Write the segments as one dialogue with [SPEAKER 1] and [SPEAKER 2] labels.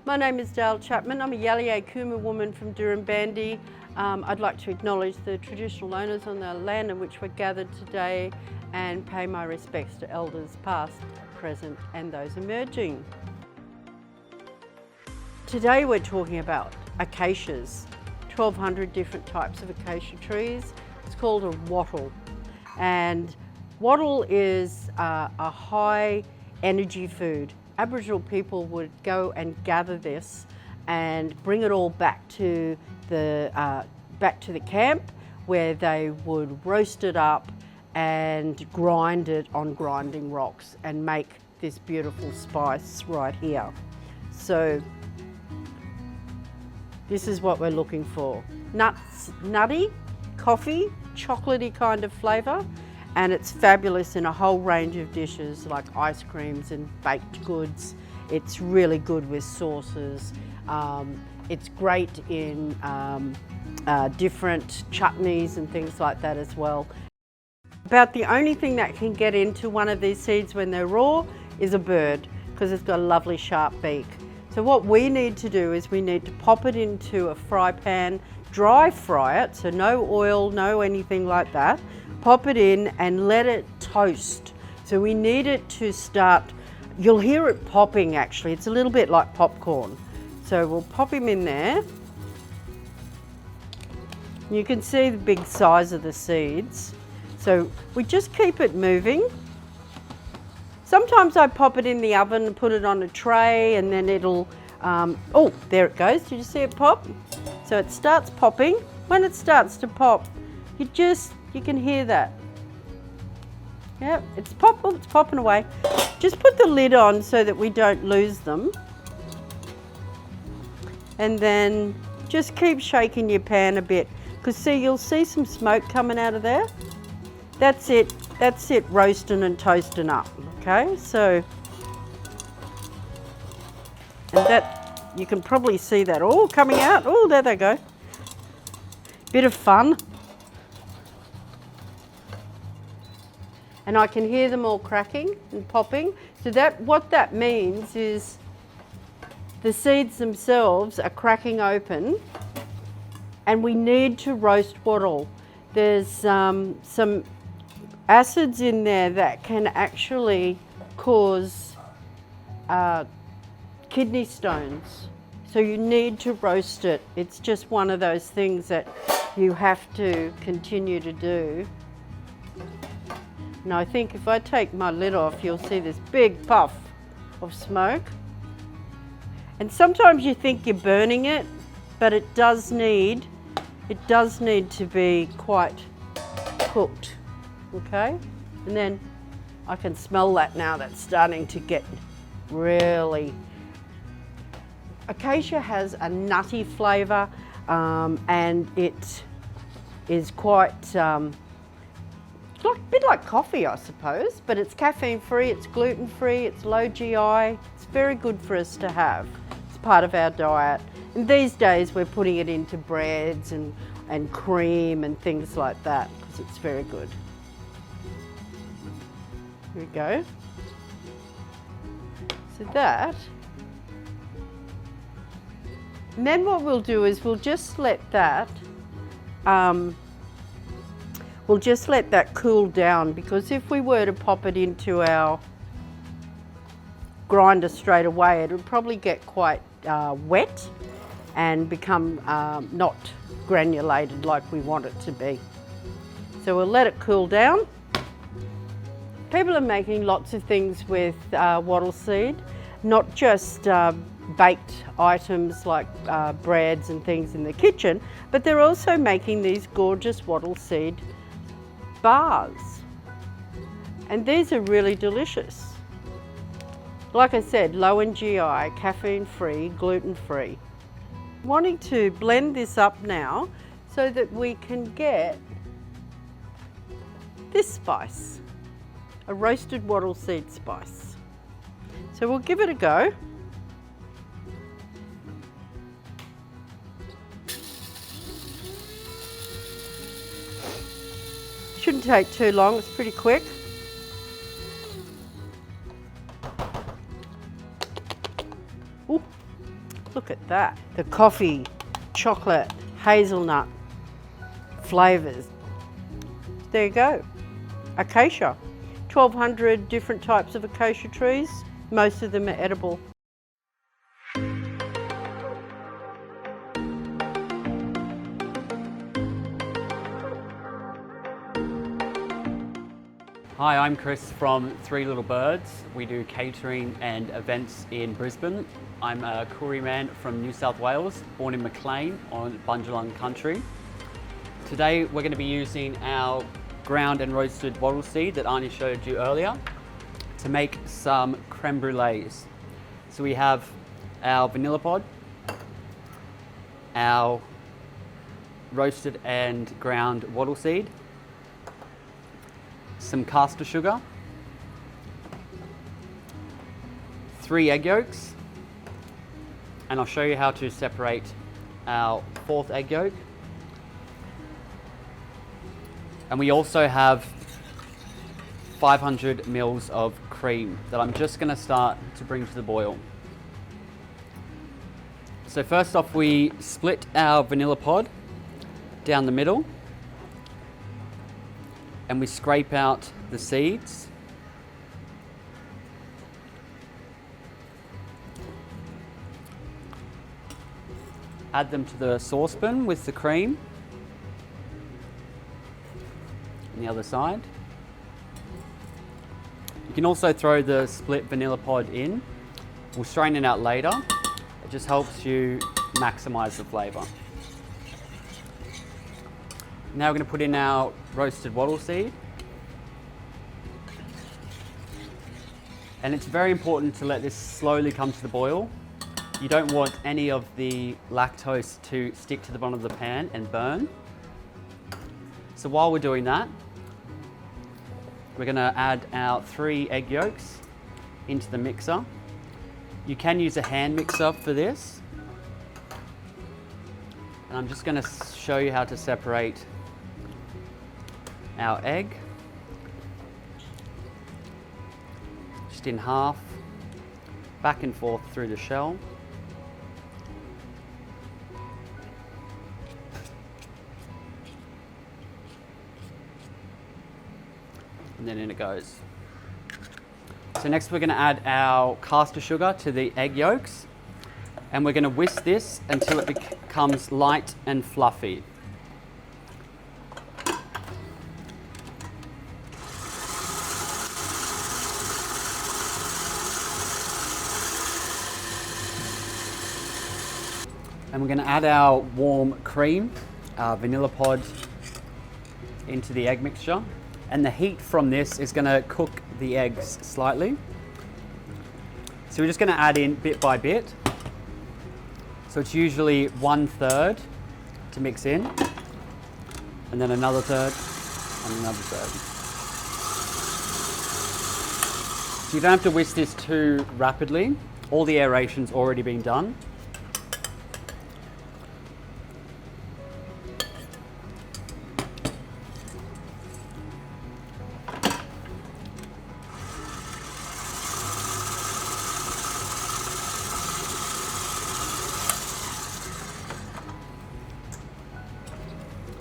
[SPEAKER 1] My name is Dale Chapman. I'm a Yaliyay Kuma woman from Durrumbandi. I'd like to acknowledge the traditional owners on the land in which we're gathered today and pay my respects to elders past, present and those emerging. Today we're talking about acacias, 1,200 different types of acacia trees. It's called a wattle, and wattle is a high energy food. Aboriginal people would go and gather this and bring it all back to the camp, where they would roast it up and grind it on grinding rocks and make this beautiful spice right here. So this is what we're looking for. Nutty, coffee, chocolatey kind of flavour, and it's fabulous in a whole range of dishes like ice creams and baked goods. It's really good with sauces. It's great in different chutneys and things like that as well. About the only thing that can get into one of these seeds when they're raw is a bird, because it's got a lovely sharp beak. So what we need to do is we need to pop it into a fry pan, dry fry it, so no oil, no anything like that. Pop it in and let it toast. So we need it to start, you'll hear it popping actually, it's a little bit like popcorn. So we'll pop him in there. You can see the big size of the seeds. So we just keep it moving. Sometimes I pop it in the oven and put it on a tray, and then it'll, oh, there it goes. Did you see it pop? So it starts popping. When it starts to pop, you can hear that. Yep, it's popping away. Just put the lid on so that we don't lose them. And then just keep shaking your pan a bit, because see, you'll see some smoke coming out of there. That's it roasting and toasting up, okay? So, and that, you can probably see that all coming out. Oh, there they go. Bit of fun. And I can hear them all cracking and popping. So what that means is the seeds themselves are cracking open, and we need to roast wattle. There's some acids in there that can actually cause kidney stones. So you need to roast it. It's just one of those things that you have to continue to do. And I think if I take my lid off, you'll see this big puff of smoke. And sometimes you think you're burning it, but it does need to be quite cooked, okay? And then I can smell that now. That's starting to get really... Acacia has a nutty flavour, and it is quite... a bit like coffee, I suppose, but it's caffeine-free, it's gluten-free, it's low GI. It's very good for us to have. It's part of our diet. And these days we're putting it into breads and cream and things like that, because it's very good. Here we go. So that. And then what we'll do is we'll just let that cool down, because if we were to pop it into our grinder straight away, it would probably get quite wet and become not granulated like we want it to be. So we'll let it cool down. People are making lots of things with wattle seed, not just baked items like breads and things in the kitchen, but they're also making these gorgeous wattle seed bars, and these are really delicious. Like I said, low in GI, caffeine free, gluten free. Wanting to blend this up now so that we can get this spice, a roasted wattle seed spice. So we'll give it a go. Shouldn't take too long, it's pretty quick. Ooh, Look at that. The coffee, chocolate, hazelnut flavours. There you go. Acacia. 1,200 different types of acacia trees. Most of them are edible.
[SPEAKER 2] Hi, I'm Chris from Three Little Birds. We do catering and events in Brisbane. I'm a Koori man from New South Wales, born in Maclean on Bundjalung country. Today we're going to be using our ground and roasted wattle seed that Arnie showed you earlier to make some creme brulees. So we have our vanilla pod, our roasted and ground wattle seed, some caster sugar, 3 egg yolks, and I'll show you how to separate our 4th egg yolk. And we also have 500 mils of cream that I'm just going to start to bring to the boil. So first off, we split our vanilla pod down the middle and we scrape out the seeds. Add them to the saucepan with the cream on the other side. You can also throw the split vanilla pod in. We'll strain it out later. It just helps you maximize the flavor. Now we're going to put in our roasted wattle seed. And it's very important to let this slowly come to the boil. You don't want any of the lactose to stick to the bottom of the pan and burn. So while we're doing that, we're going to add our 3 egg yolks into the mixer. You can use a hand mixer for this. And I'm just going to show you how to separate our egg, just in half, back and forth through the shell. And then in it goes. So next we're going to add our caster sugar to the egg yolks, and we're going to whisk this until it becomes light and fluffy. And we're going to add our warm cream, our vanilla pod, into the egg mixture. And the heat from this is going to cook the eggs slightly. So we're just going to add in bit by bit. So it's usually 1/3 to mix in, and then another third, and another third. So you don't have to whisk this too rapidly. All the aeration's already been done.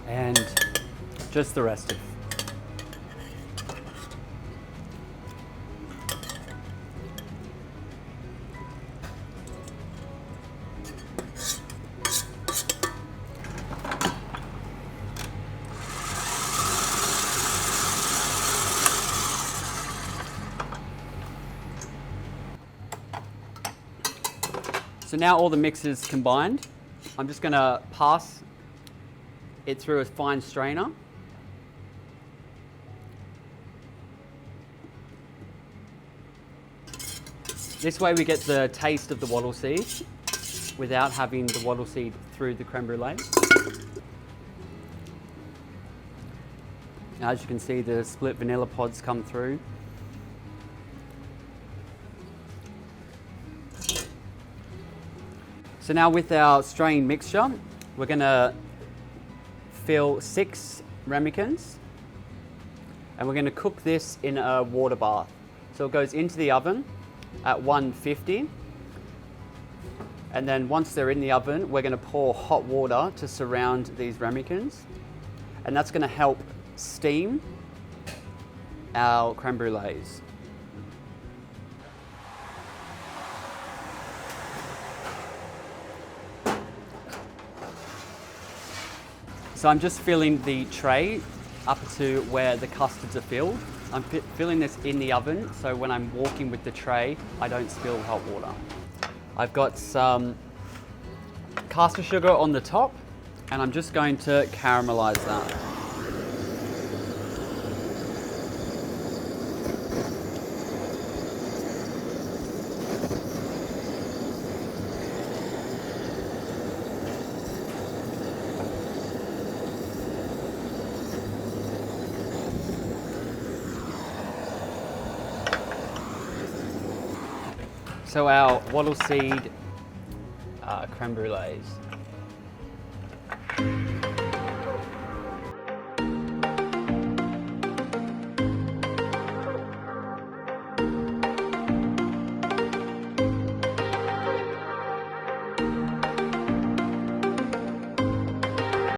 [SPEAKER 2] And just the rest of. So now all the mix is combined. I'm just going to pass it through a fine strainer. This way we get the taste of the wattle seed without having the wattle seed through the creme brulee. Now, as you can see, the split vanilla pods come through. So now with our strained mixture, we're going to fill 6 ramekins, and we're going to cook this in a water bath. So it goes into the oven at 150 And then once they're in the oven, we're going to pour hot water to surround these ramekins. And that's going to help steam our creme brulees. So I'm just filling the tray up to where the custards are filled. I'm filling this in the oven, so when I'm walking with the tray, I don't spill hot water. I've got some caster sugar on the top, and I'm just going to caramelize that. So our wattle seed creme brulees.